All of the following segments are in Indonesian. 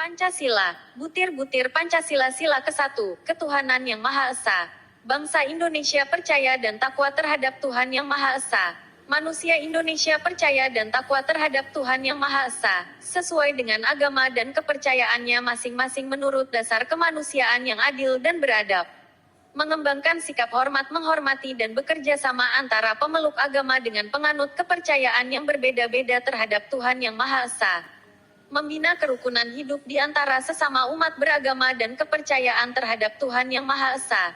Pancasila, butir-butir Pancasila sila ke-1, ketuhanan yang Maha Esa. Bangsa Indonesia percaya dan takwa terhadap Tuhan yang Maha Esa. Manusia Indonesia percaya dan takwa terhadap Tuhan yang Maha Esa, sesuai dengan agama dan kepercayaannya masing-masing menurut dasar kemanusiaan yang adil dan beradab. Mengembangkan sikap hormat menghormati dan bekerja sama antara pemeluk agama dengan penganut kepercayaan yang berbeda-beda terhadap Tuhan yang Maha Esa. Membina kerukunan hidup di antara sesama umat beragama dan kepercayaan terhadap Tuhan yang Maha Esa.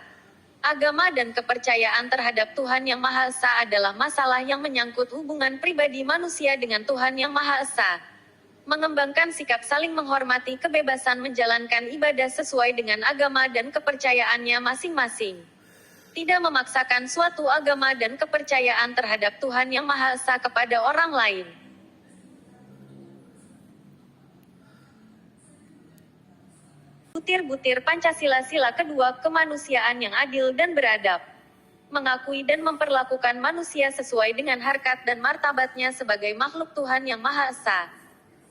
Agama dan kepercayaan terhadap Tuhan yang Maha Esa adalah masalah yang menyangkut hubungan pribadi manusia dengan Tuhan yang Maha Esa. Mengembangkan sikap saling menghormati kebebasan menjalankan ibadah sesuai dengan agama dan kepercayaannya masing-masing. Tidak memaksakan suatu agama dan kepercayaan terhadap Tuhan yang Maha Esa kepada orang lain. Butir-butir Pancasila sila kedua, kemanusiaan yang adil dan beradab. Mengakui dan memperlakukan manusia sesuai dengan harkat dan martabatnya sebagai makhluk Tuhan yang Maha Esa.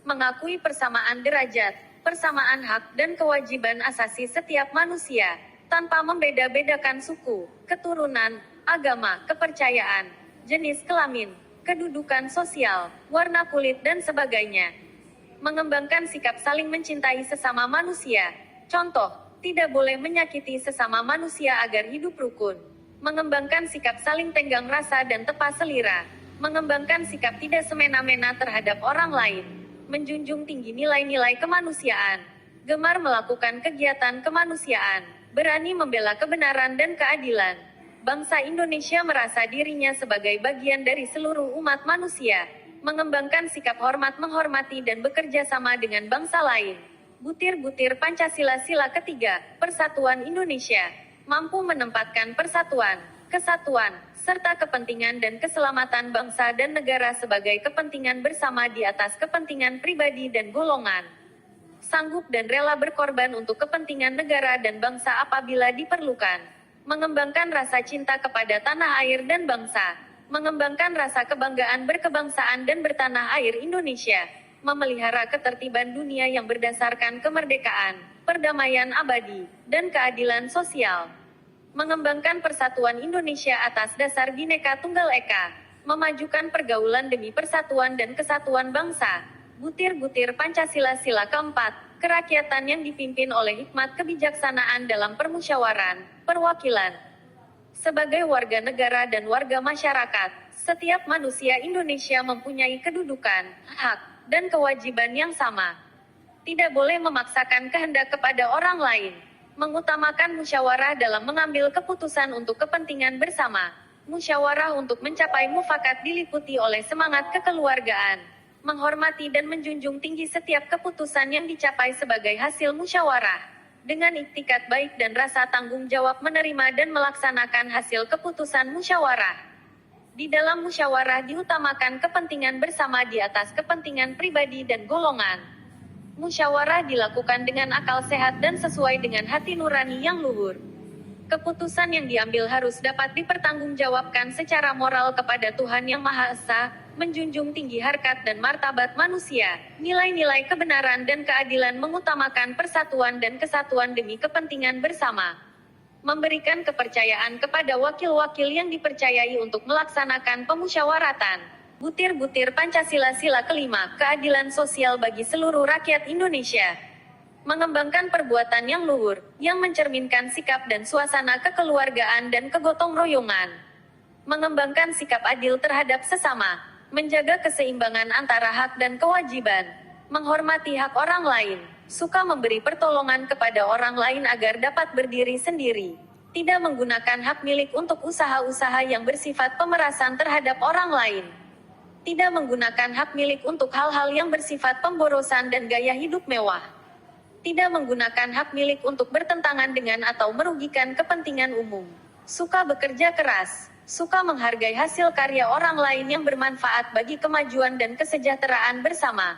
Mengakui persamaan derajat, persamaan hak dan kewajiban asasi setiap manusia, tanpa membeda-bedakan suku, keturunan, agama, kepercayaan, jenis kelamin, kedudukan sosial, warna kulit dan sebagainya. Mengembangkan sikap saling mencintai sesama manusia. Contoh, tidak boleh menyakiti sesama manusia agar hidup rukun. Mengembangkan sikap saling tenggang rasa dan tepa selira. Mengembangkan sikap tidak semena-mena terhadap orang lain. Menjunjung tinggi nilai-nilai kemanusiaan. Gemar melakukan kegiatan kemanusiaan. Berani membela kebenaran dan keadilan. Bangsa Indonesia merasa dirinya sebagai bagian dari seluruh umat manusia. Mengembangkan sikap hormat menghormati dan bekerja sama dengan bangsa lain. Butir-butir Pancasila sila ketiga, persatuan Indonesia. Mampu menempatkan persatuan, kesatuan, serta kepentingan dan keselamatan bangsa dan negara sebagai kepentingan bersama di atas kepentingan pribadi dan golongan. Sanggup dan rela berkorban untuk kepentingan negara dan bangsa apabila diperlukan. Mengembangkan rasa cinta kepada tanah air dan bangsa. Mengembangkan rasa kebanggaan berkebangsaan dan bertanah air Indonesia. Memelihara ketertiban dunia yang berdasarkan kemerdekaan, perdamaian abadi, dan keadilan sosial. Mengembangkan persatuan Indonesia atas dasar Bhinneka Tunggal Ika. Memajukan pergaulan demi persatuan dan kesatuan bangsa. Butir-butir Pancasila sila keempat, kerakyatan yang dipimpin oleh hikmat kebijaksanaan dalam permusyawaran, perwakilan. Sebagai warga negara dan warga masyarakat, setiap manusia Indonesia mempunyai kedudukan, hak, dan kewajiban yang sama. Tidak boleh memaksakan kehendak kepada orang lain. Mengutamakan musyawarah dalam mengambil keputusan untuk kepentingan bersama. Musyawarah untuk mencapai mufakat diliputi oleh semangat kekeluargaan. Menghormati dan menjunjung tinggi setiap keputusan yang dicapai sebagai hasil musyawarah. Dengan iktikat baik dan rasa tanggung jawab menerima dan melaksanakan hasil keputusan musyawarah. Di dalam musyawarah diutamakan kepentingan bersama di atas kepentingan pribadi dan golongan. Musyawarah dilakukan dengan akal sehat dan sesuai dengan hati nurani yang luhur. Keputusan yang diambil harus dapat dipertanggungjawabkan secara moral kepada Tuhan yang Maha Esa, menjunjung tinggi harkat dan martabat manusia, nilai-nilai kebenaran dan keadilan, mengutamakan persatuan dan kesatuan demi kepentingan bersama. Memberikan kepercayaan kepada wakil-wakil yang dipercayai untuk melaksanakan pemusyawaratan. Butir-butir Pancasila sila kelima, keadilan sosial bagi seluruh rakyat Indonesia. Mengembangkan perbuatan yang luhur, yang mencerminkan sikap dan suasana kekeluargaan dan kegotong royongan. Mengembangkan sikap adil terhadap sesama. Menjaga keseimbangan antara hak dan kewajiban. Menghormati hak orang lain. Suka memberi pertolongan kepada orang lain agar dapat berdiri sendiri. Tidak menggunakan hak milik untuk usaha-usaha yang bersifat pemerasan terhadap orang lain. Tidak menggunakan hak milik untuk hal-hal yang bersifat pemborosan dan gaya hidup mewah. Tidak menggunakan hak milik untuk bertentangan dengan atau merugikan kepentingan umum. Suka bekerja keras. Suka menghargai hasil karya orang lain yang bermanfaat bagi kemajuan dan kesejahteraan bersama.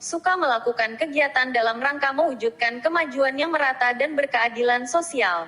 Suka melakukan kegiatan dalam rangka mewujudkan kemajuan yang merata dan berkeadilan sosial.